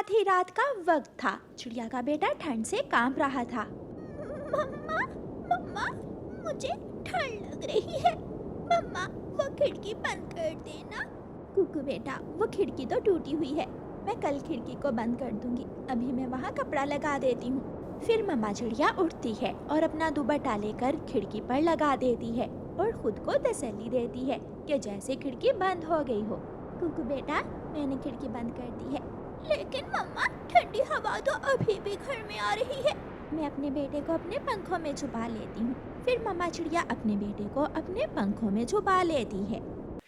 आधी रात का वक्त था। चिड़िया का बेटा ठंड से कांप रहा था। मम्मा, मम्मा, मुझे ठंड लग रही है। मम्मा, वो खिड़की बंद कर देना। कुकू बेटा, वो खिड़की तो टूटी हुई है। मैं कल खिड़की को बंद कर दूंगी। अभी मैं वहाँ कपड़ा लगा देती हूँ। फिर मम्मा चिड़िया उठती है और अपना दुपट्टा लेकर खिड़की पर लगा देती है और खुद को तसल्ली देती है कि जैसे खिड़की बंद हो गई हो। कुकू बेटा, मैंने खिड़की बंद कर दी है। लेकिन मम्मा, ठंडी हवा तो अभी भी घर में आ रही है। मैं अपने बेटे को अपने पंखों में छुपा लेती हूँ। फिर मम्मा चिड़िया अपने बेटे को अपने पंखों में छुपा लेती है।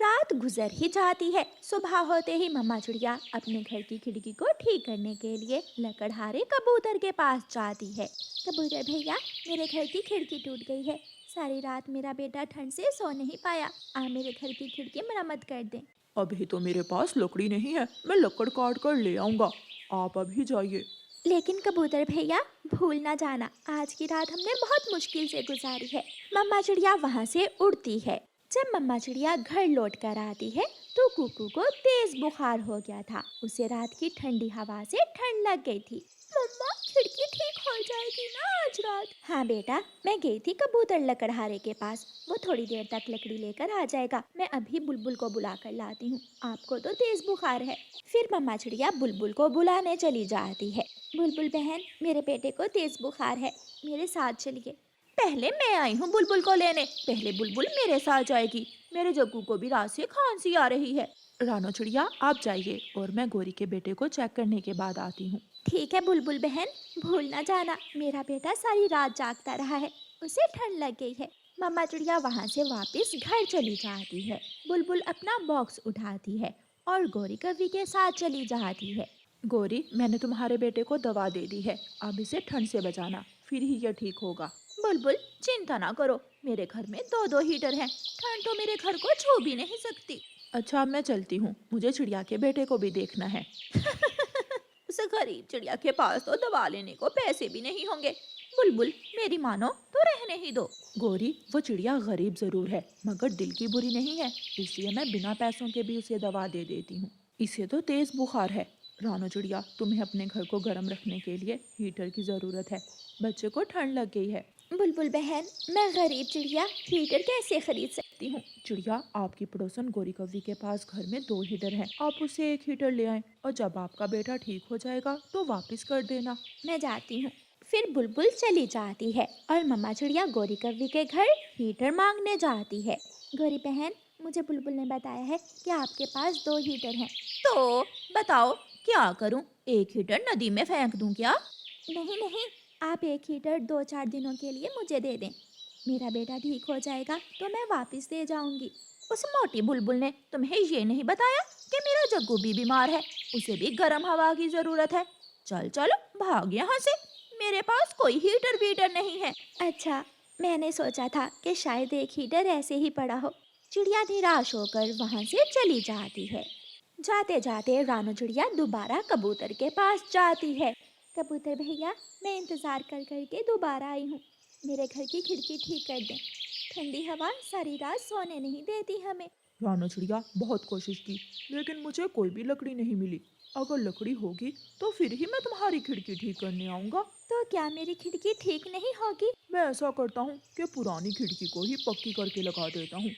रात गुजर ही जाती है। सुबह होते ही मम्मा चिड़िया अपने घर की खिड़की को ठीक करने के लिए लकड़हारे कबूतर के पास जाती है। कबूतर भैया, मेरे घर की खिड़की टूट गई है। सारी रात मेरा बेटा ठंड से सो नहीं पाया। आप मेरे घर की खिड़की मरम्मत कर दें। अभी तो मेरे पास लकड़ी नहीं है, मैं लकड़ काट कर ले आऊंगा। आप अभी जाइए। लेकिन कबूतर भैया, भूल ना जाना, आज की रात हमने बहुत मुश्किल से गुजारी है। मम्मा चिड़िया वहाँ से उड़ती है। जब मम्मा चिड़िया घर लौट कर आती है तो कुकू को तेज बुखार हो गया था। उसे रात की ठंडी हवा से ठंड लग गई थी। मम्मा, खिड़की ठीक हो जाएगी ना आज रात? हाँ बेटा, मैं गई थी कबूतर लकड़हारे के पास। वो थोड़ी देर तक लकड़ी लेकर आ जाएगा। मैं अभी बुलबुल को बुला कर लाती हूँ। आपको तो तेज बुखार है। फिर मम्मा चिड़िया बुलबुल को बुलाने चली जाती है। बुलबुल बहन, मेरे बेटे को तेज बुखार है, मेरे साथ चलिए। पहले मैं आई हूँ बुलबुल को लेने। पहले बुलबुल मेरे साथ जाएगी। मेरे जग्गू को भी रात से खांसी आ रही है। रानो चिड़िया, आप जाइए और मैं गोरी के बेटे को चेक करने के बाद आती हूँ। ठीक है बुलबुल बहन, भूल ना जाना, मेरा बेटा सारी रात जागता रहा है, उसे ठंड लग गई है। मम्मा चिड़िया वहाँ से वापस घर चली जाती है। बुलबुल अपना बॉक्स उठाती है और गोरी कव्वी के साथ चली जाती है। गोरी, मैंने तुम्हारे बेटे को दवा दे दी है। अब इसे ठंड से बचाना, फिर ही यह ठीक होगा। बुलबुल, चिंता ना करो, मेरे घर में दो दो हीटर हैं। ठंड तो मेरे घर को छू भी नहीं सकती। अच्छा, अब मैं चलती हूँ, मुझे चिड़िया के बेटे को भी देखना है। उस गरीब चिड़िया के पास तो दवा लेने को पैसे भी नहीं होंगे। बुलबुल, मेरी मानो तो रहने ही दो। गोरी, वो चिड़िया गरीब जरूर है मगर दिल की बुरी नहीं है, इसलिए मैं बिना पैसों के भी उसे दवा दे देती हूँ। इसे तो तेज बुखार है। रानो चिड़िया, तुम्हें अपने घर को गर्म रखने के लिए हीटर की जरूरत है। बच्चे को ठंड लग गई है। बुलबुल बहन, मैं गरीब चिड़िया हीटर कैसे खरीद सकती हूँ? चिड़िया, आपकी पड़ोसन गोरी कव्वी के पास घर में 2 हीटर हैं। आप उसे 1 हीटर ले आएं और जब आपका बेटा ठीक हो जाएगा तो वापस कर देना। मैं जाती हूँ। फिर बुलबुल चली जाती है और मम्मा चिड़िया गोरी कव्वी के घर हीटर मांगने जाती है। गोरी बहन, मुझे बुलबुल ने बताया है कि आपके पास 2 हीटर हैं। तो बताओ क्या करूँ? एक हीटर नदी में फेंक दूँ क्या? नहीं नहीं, आप एक हीटर 2-4 दिनों के लिए मुझे दे दें। मेरा बेटा ठीक हो जाएगा तो मैं वापस दे जाऊंगी। उस मोटी बुलबुल ने तुम्हें ये नहीं बताया कि मेरा जग्गू भी बीमार है, उसे भी गर्म हवा की जरूरत है। चल चलो, भाग यहाँ से, मेरे पास कोई हीटर वीटर नहीं है। अच्छा, मैंने सोचा था कि शायद एक हीटर ऐसे ही पड़ा हो। चिड़िया निराश होकर वहाँ से चली जाती है। जाते जाते रानो चिड़िया दोबारा कबूतर के पास जाती है। कबूतर भैया, मैं इंतज़ार कर करके दोबारा आई हूँ। मेरे घर की खिड़की ठीक कर दें। ठंडी हवा सारी रात सोने नहीं देती हमें। रानो चिड़िया, बहुत कोशिश की लेकिन मुझे कोई भी लकड़ी नहीं मिली। अगर लकड़ी होगी तो फिर ही मैं तुम्हारी खिड़की ठीक करने आऊंगा। तो क्या मेरी खिड़की ठीक नहीं होगी? मैं ऐसा करता हूँ कि पुरानी खिड़की को ही पक्की करके लगा देता हूँ।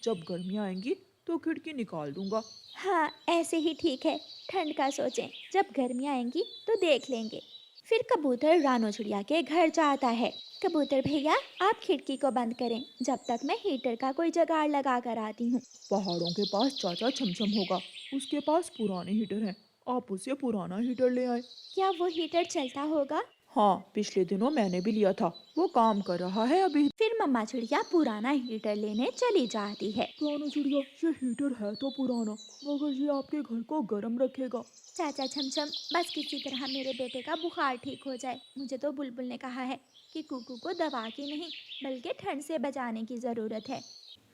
जब गर्मियाँ आएंगी तो खिड़की निकाल दूंगा। हाँ, ऐसे ही ठीक है। ठंड का सोचें, जब गर्मियाँ आएंगी तो देख लेंगे। फिर कबूतर रानो चिड़िया के घर जाता है। कबूतर भैया, आप खिड़की को बंद करें, जब तक मैं हीटर का कोई जुगाड़ लगा कर आती हूँ। पहाड़ों के पास चाचा छमछम होगा, उसके पास पुराने हीटर हैं। आप उसे पुराना हीटर ले आए। क्या वो हीटर चलता होगा? हाँ, पिछले दिनों मैंने भी लिया था, वो काम कर रहा है अभी। फिर मम्मा चिड़िया पुराना हीटर लेने चली जाती है। रानो चिड़िया, ये हीटर है तो पुराना मगर ये आपके घर को गर्म रखेगा। चाचा छमछम, बस किसी तरह मेरे बेटे का बुखार ठीक हो जाए। मुझे तो बुलबुल ने कहा है कि कुकू को दवा की नहीं बल्कि ठंड से बचाने की ज़रूरत है।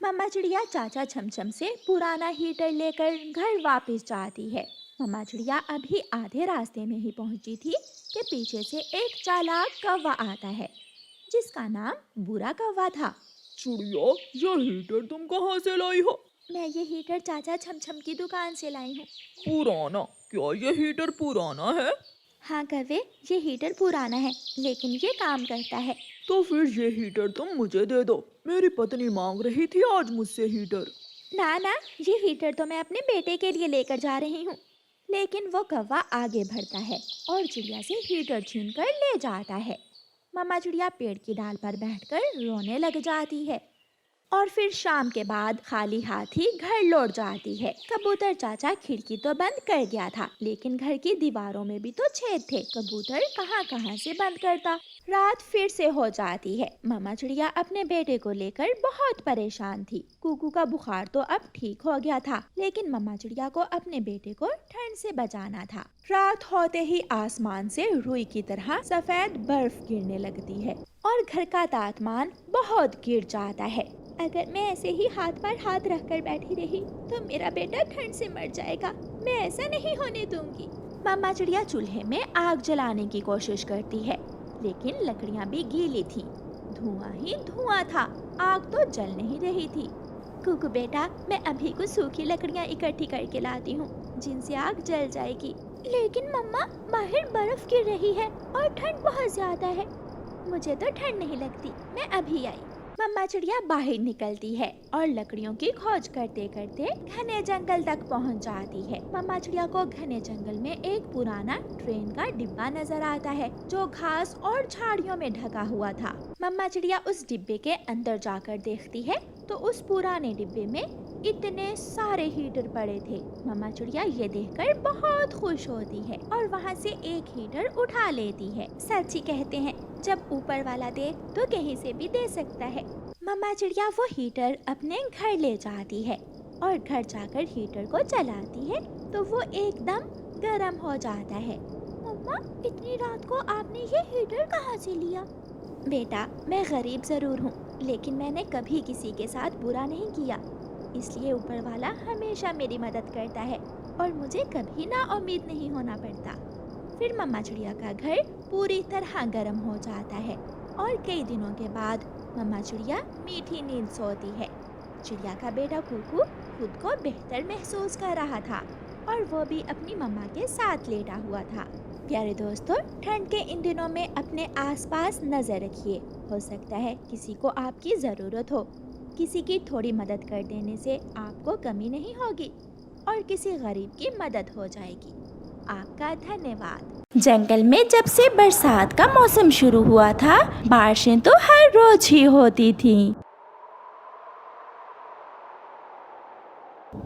मम्मा चिड़िया चाचा छमछम से पुराना हीटर लेकर घर वापस जाती है। मम्मा चिड़िया अभी आधे रास्ते में ही पहुंची थी कि पीछे से एक चालाक कौवा आता है, जिसका नाम बुरा कौवा था। चिड़िया, ये हीटर तुम कहाँ से लाई हो? मैं ये हीटर चाचा छमछम की दुकान से लाई हूँ। पुराना? क्या ये हीटर पुराना है? हाँ कौवे, ये हीटर पुराना है लेकिन ये काम करता है। तो फिर ये हीटर तुम मुझे दे दो। मेरी पत्नी मांग रही थी आज मुझसे हीटर। ना ना, ये हीटर तो मैं अपने बेटे के लिए लेकर जा रही हूँ। लेकिन वो कौवा आगे बढ़ता है और चिड़िया से हीटर छीन कर ले जाता है। मम्मा चिड़िया पेड़ की डाल पर बैठकर रोने लग जाती है। और फिर शाम के बाद खाली हाथ ही घर लौट जाती है। कबूतर चाचा खिड़की तो बंद कर गया था लेकिन घर की दीवारों में भी तो छेद थे। कबूतर कहाँ कहाँ से बंद करता। रात फिर से हो जाती है। मम्मा चिड़िया अपने बेटे को लेकर बहुत परेशान थी। कुकू का बुखार तो अब ठीक हो गया था लेकिन मम्मा चिड़िया को अपने बेटे को ठंड से बचाना था। रात होते ही आसमान से रुई की तरह सफेद बर्फ गिरने लगती है और घर का तापमान बहुत गिर जाता है। अगर मैं ऐसे ही हाथ पर हाथ रखकर बैठी रही तो मेरा बेटा ठंड से मर जाएगा। मैं ऐसा नहीं होने दूंगी। मम्मा चिड़िया चूल्हे में आग जलाने की कोशिश करती है लेकिन लकड़ियां भी गीली थी। धुआं ही धुआं था, आग तो जल नहीं रही थी। कुकू बेटा, मैं अभी कुछ सूखी लकड़ियां इकट्ठी करके लाती हूँ जिनसे आग जल जाएगी। लेकिन मम्मा, बाहर बर्फ गिर रही है और ठंड बहुत ज्यादा है। मुझे तो ठंड नहीं लगती, मैं अभी आई। मम्मा चिड़िया बाहर निकलती है और लकड़ियों की खोज करते करते घने जंगल तक पहुंच जाती है। मम्मा चिड़िया को घने जंगल में एक पुराना ट्रेन का डिब्बा नजर आता है जो घास और झाड़ियों में ढका हुआ था। मम्मा चिड़िया उस डिब्बे के अंदर जाकर देखती है तो उस पुराने डिब्बे में इतने सारे हीटर पड़े थे। मम्मा चिड़िया ये देखकर बहुत खुश होती है और वहाँ से एक हीटर उठा लेती है। सच ही कहते हैं, जब ऊपर वाला दे तो कहीं से भी दे सकता है। मम्मा चिड़िया वो हीटर अपने घर ले जाती है और घर जाकर हीटर को चलाती है तो वो एकदम गर्म हो जाता है। मम्मा, इतनी रात को आपने ये हीटर कहाँ से लिया? बेटा, मैं गरीब जरूर हूँ लेकिन मैंने कभी किसी के साथ बुरा नहीं किया, इसलिए ऊपर वाला हमेशा मेरी मदद करता है और मुझे कभी ना उम्मीद नहीं होना पड़ता। फिर मम्मा चिड़िया का घर पूरी तरह गर्म हो जाता है और कई दिनों के बाद मम्मा चिड़िया मीठी नींद सोती है। चिड़िया का बेटा कुकू खुद को बेहतर महसूस कर रहा था और वो भी अपनी मम्मा के साथ लेटा हुआ था। प्यारे दोस्तों, ठंड के इन दिनों में अपने आसपास नजर रखिए। हो सकता है किसी को आपकी ज़रूरत हो। किसी की थोड़ी मदद कर देने से आपको कमी नहीं होगी और किसी गरीब की मदद हो जाएगी। आपका धन्यवाद। जंगल में जब से बरसात का मौसम शुरू हुआ था, बारिशें तो हर रोज ही होती थीं।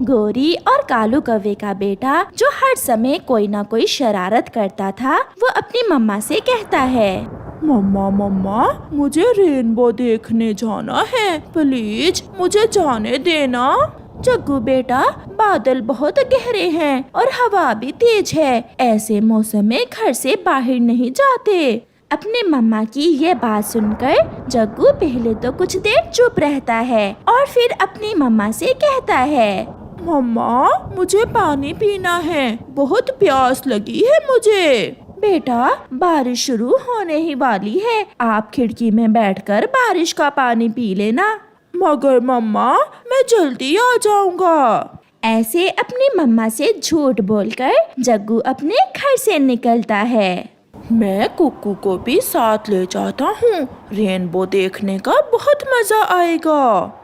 गोरी और कालू कौवे का बेटा, जो हर समय कोई ना कोई शरारत करता था, वो अपनी मम्मा से कहता है, मम्मा मम्मा, मुझे रेनबो देखने जाना है, प्लीज मुझे जाने देना। जग्गू बेटा, बादल बहुत गहरे हैं और हवा भी तेज है। ऐसे मौसम में घर से बाहर नहीं जाते। अपने मम्मा की ये बात सुनकर जग्गू पहले तो कुछ देर चुप रहता है और फिर अपनी मम्मा से कहता है, मम्मा, मुझे पानी पीना है, बहुत प्यास लगी है मुझे। बेटा, बारिश शुरू होने ही वाली है, आप खिड़की में बैठकर बारिश का पानी पी लेना। मगर मम्मा, मैं जल्दी आ जाऊंगा। ऐसे अपनी मम्मा से झूठ बोलकर जग्गू अपने घर से निकलता है। मैं कुकू को भी साथ ले जाता हूँ, रेनबो देखने का बहुत मजा आएगा।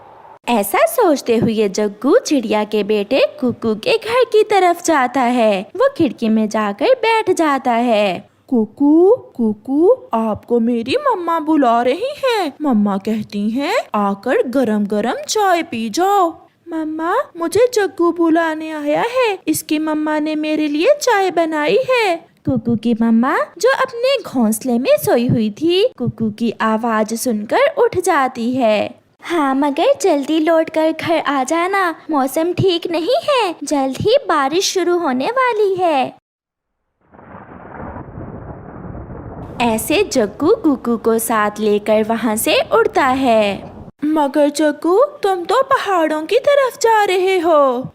ऐसा सोचते हुए जग्गू चिड़िया के बेटे कुकू के घर की तरफ जाता है। वो खिड़की में जाकर बैठ जाता है। कुकू कुकू, आपको मेरी मम्मा बुला रही हैं। मम्मा कहती हैं आकर गरम गरम चाय पी जाओ। मम्मा, मुझे जग्गू बुलाने आया है, इसकी मम्मा ने मेरे लिए चाय बनाई है। कुकू की मम्मा, जो अपने घोंसले में सोई हुई थी, कुकू की आवाज सुनकर उठ जाती है। हाँ, मगर जल्दी लौट कर घर आ जाना, मौसम ठीक नहीं है, जल्द ही बारिश शुरू होने वाली है। ऐसे जग्गू कुकू को साथ लेकर वहाँ से उड़ता है। मगर जग्गू, तुम तो पहाड़ों की तरफ जा रहे हो।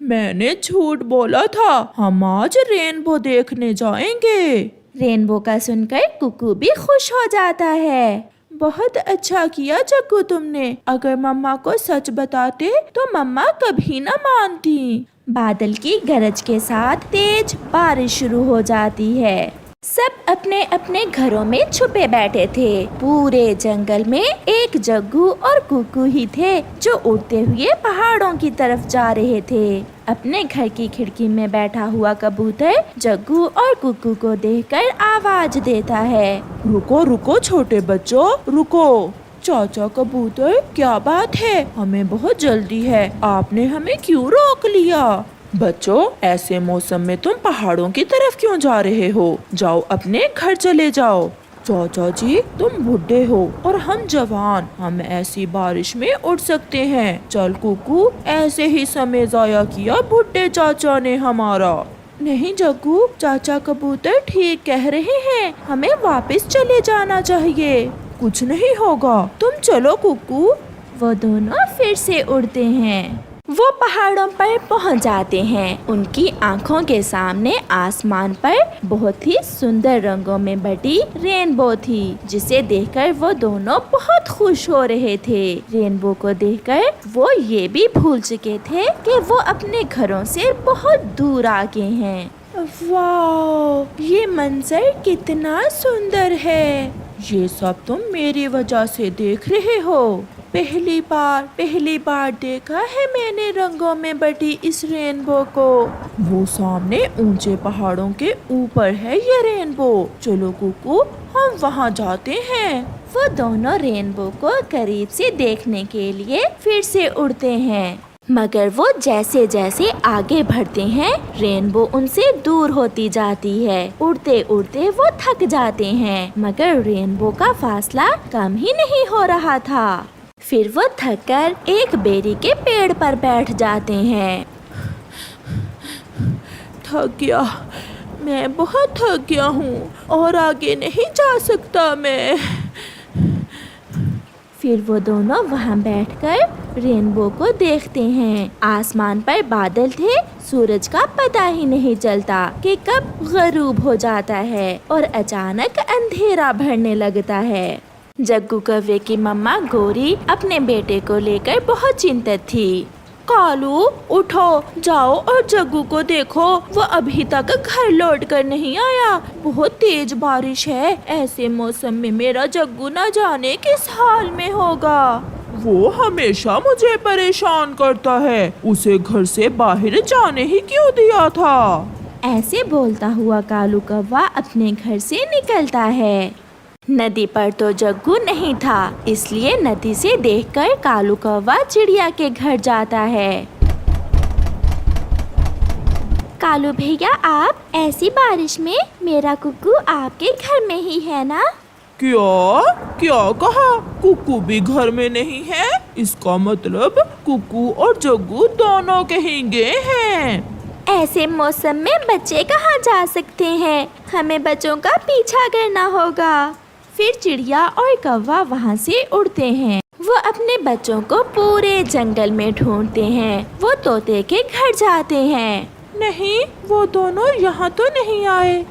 मैंने झूठ बोला था, हम आज रेनबो देखने जाएंगे। रेनबो का सुनकर कुकू भी खुश हो जाता है। बहुत अच्छा किया जग्गू तुमने। अगर मम्मा को सच बताते तो मम्मा कभी न मानती। बादल की गरज के साथ तेज बारिश शुरू हो जाती है। सब अपने अपने घरों में छुपे बैठे थे। पूरे जंगल में एक जग्गू और कुकू ही थे जो उड़ते हुए पहाड़ों की तरफ जा रहे थे। अपने घर की खिड़की में बैठा हुआ कबूतर जग्गू और कुकू को देखकर आवाज देता है। रुको रुको छोटे बच्चों, रुको। चाचा कबूतर, क्या बात है? हमें बहुत जल्दी है, आपने हमें क्यों रोक लिया? बच्चों, ऐसे मौसम में तुम पहाड़ों की तरफ क्यों जा रहे हो? जाओ अपने घर चले जाओ। चाचा जी, तुम बूढ़े हो और हम जवान, हम ऐसी बारिश में उड़ सकते हैं। चल कुकू, ऐसे ही समय जाया किया बूढ़े चाचा ने हमारा। नहीं जग्गू, चाचा कबूतर ठीक कह रहे हैं, हमें वापस चले जाना चाहिए। कुछ नहीं होगा, तुम चलो कुकू। वो दोनों फिर से उड़ते हैं। वो पहाड़ों पर पहुंच जाते हैं। उनकी आंखों के सामने आसमान पर बहुत ही सुंदर रंगों में बटी रेनबो थी, जिसे देखकर वो दोनों बहुत खुश हो रहे थे। रेनबो को देखकर वो ये भी भूल चुके थे कि वो अपने घरों से बहुत दूर आ गए हैं। वाह, ये मंजर कितना सुंदर है। ये सब तुम मेरी वजह से देख रहे हो। पहली बार देखा है मैंने रंगों में बटी इस रेनबो को। वो सामने ऊंचे पहाड़ों के ऊपर है ये रेनबो। चलो कुकू, हम वहाँ जाते हैं। वो दोनों रेनबो को करीब से देखने के लिए फिर से उड़ते हैं, मगर वो जैसे जैसे आगे बढ़ते हैं रेनबो उनसे दूर होती जाती है। उड़ते उड़ते वो थक जाते हैं, मगर रेनबो का फासला कम ही नहीं हो रहा था। फिर वो थककर एक बेरी के पेड़ पर बैठ जाते हैं। थक गया, मैं बहुत थक गया हूँ और आगे नहीं जा सकता मैं। फिर वो दोनों वहाँ बैठकर रेनबो को देखते हैं। आसमान पर बादल थे, सूरज का पता ही नहीं चलता कि कब गरूब हो जाता है और अचानक अंधेरा भरने लगता है। जग्गू कौवे की मम्मा गौरी अपने बेटे को लेकर बहुत चिंतित थी। कालू, उठो, जाओ और जग्गू को देखो, वो अभी तक घर लौट कर नहीं आया। बहुत तेज बारिश है, ऐसे मौसम में मेरा जग्गू न जाने किस हाल में होगा। वो हमेशा मुझे परेशान करता है, उसे घर से बाहर जाने ही क्यों दिया था? ऐसे बोलता हुआ कालू कौवा अपने घर से निकलता है। नदी पर तो जग्गू नहीं था, इसलिए नदी से देखकर कालू कौवा चिड़िया के घर जाता है। कालू भैया, आप ऐसी बारिश में, मेरा कुक्कू आपके घर में ही है ना? क्या कहा? कुक्कू भी घर में नहीं है? इसका मतलब कुक्कू और जग्गू दोनों कहीं गए हैं। ऐसे मौसम में बच्चे कहाँ जा सकते हैं? हमें बच्चों का पीछा करना होगा। फिर चिड़िया और कौवा वहाँ से उड़ते हैं। वो अपने बच्चों को पूरे जंगल में ढूंढते हैं। वो तोते के घर जाते हैं। नहीं, वो दोनों यहाँ तो नहीं आए।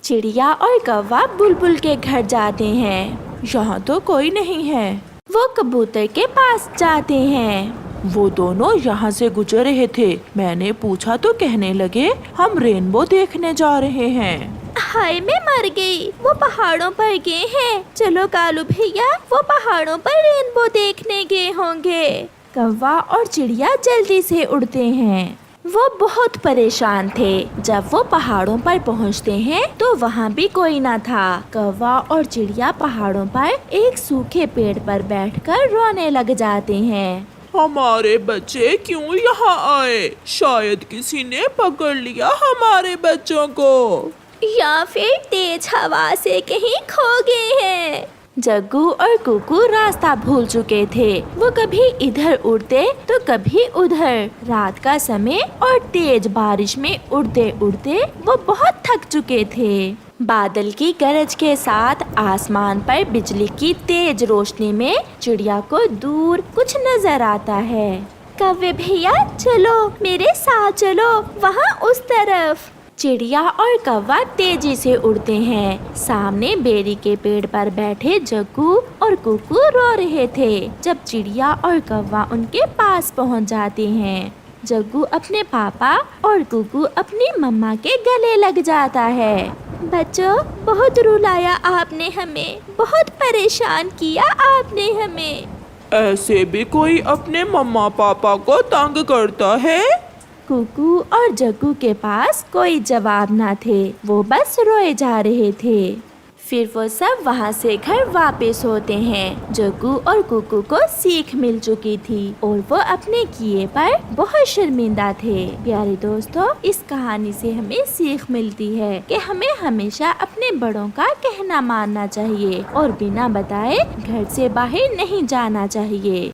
चिड़िया और कौवा बुलबुल के घर जाते हैं। यहाँ तो कोई नहीं है। वो कबूतर के पास जाते हैं। वो दोनों यहाँ से गुजर रहे थे। मैंने पूछा तो कहने लगे हम रेनबो देखने जा रहे हैं। हाय, मैं मर गई। वो पहाड़ों पर गए हैं। चलो कालू भैया, वो पहाड़ों पर रेनबो देखने गए होंगे। कौवा और चिड़िया जल्दी से उड़ते हैं। वो बहुत परेशान थे। जब वो पहाड़ों पर पहुंचते हैं तो वहाँ भी कोई न था। कौवा और चिड़िया पहाड़ों पर एक सूखे पेड़ पर बैठकर रोने लग जाते हैं। हमारे बच्चे क्यों यहाँ आए? शायद किसी ने पकड़ लिया हमारे बच्चों को, या फिर तेज हवा से कहीं खो गए हैं। जग्गू और कुकू रास्ता भूल चुके थे। वो कभी इधर उड़ते तो कभी उधर। रात का समय और तेज बारिश में उड़ते उड़ते वो बहुत थक चुके थे। बादल की गरज के साथ आसमान पर बिजली की तेज रोशनी में चिड़िया को दूर कुछ नजर आता है। कौवे भैया, चलो मेरे साथ चलो, वहाँ उस तरफ। चिड़िया और कौवा तेजी से उड़ते हैं। सामने बेरी के पेड़ पर बैठे जग्गू और कुकू रो रहे थे। जब चिड़िया और कौवा उनके पास पहुंच जाते हैं, जग्गू अपने पापा और कुकू अपनी मम्मा के गले लग जाता है। बच्चों, बहुत रुलाया आपने हमें, बहुत परेशान किया आपने हमें। ऐसे भी कोई अपने मम्मा पापा को तंग करता है? कुकू और जग्गू के पास कोई जवाब ना थे, वो बस रोए जा रहे थे। फिर वो सब वहाँ से घर वापस होते हैं। जग्गू और कुकू को सीख मिल चुकी थी और वो अपने किए पर बहुत शर्मिंदा थे। प्यारे दोस्तों, इस कहानी से हमें सीख मिलती है कि हमें हमेशा अपने बड़ों का कहना मानना चाहिए और बिना बताए घर से बाहर नहीं जाना चाहिए।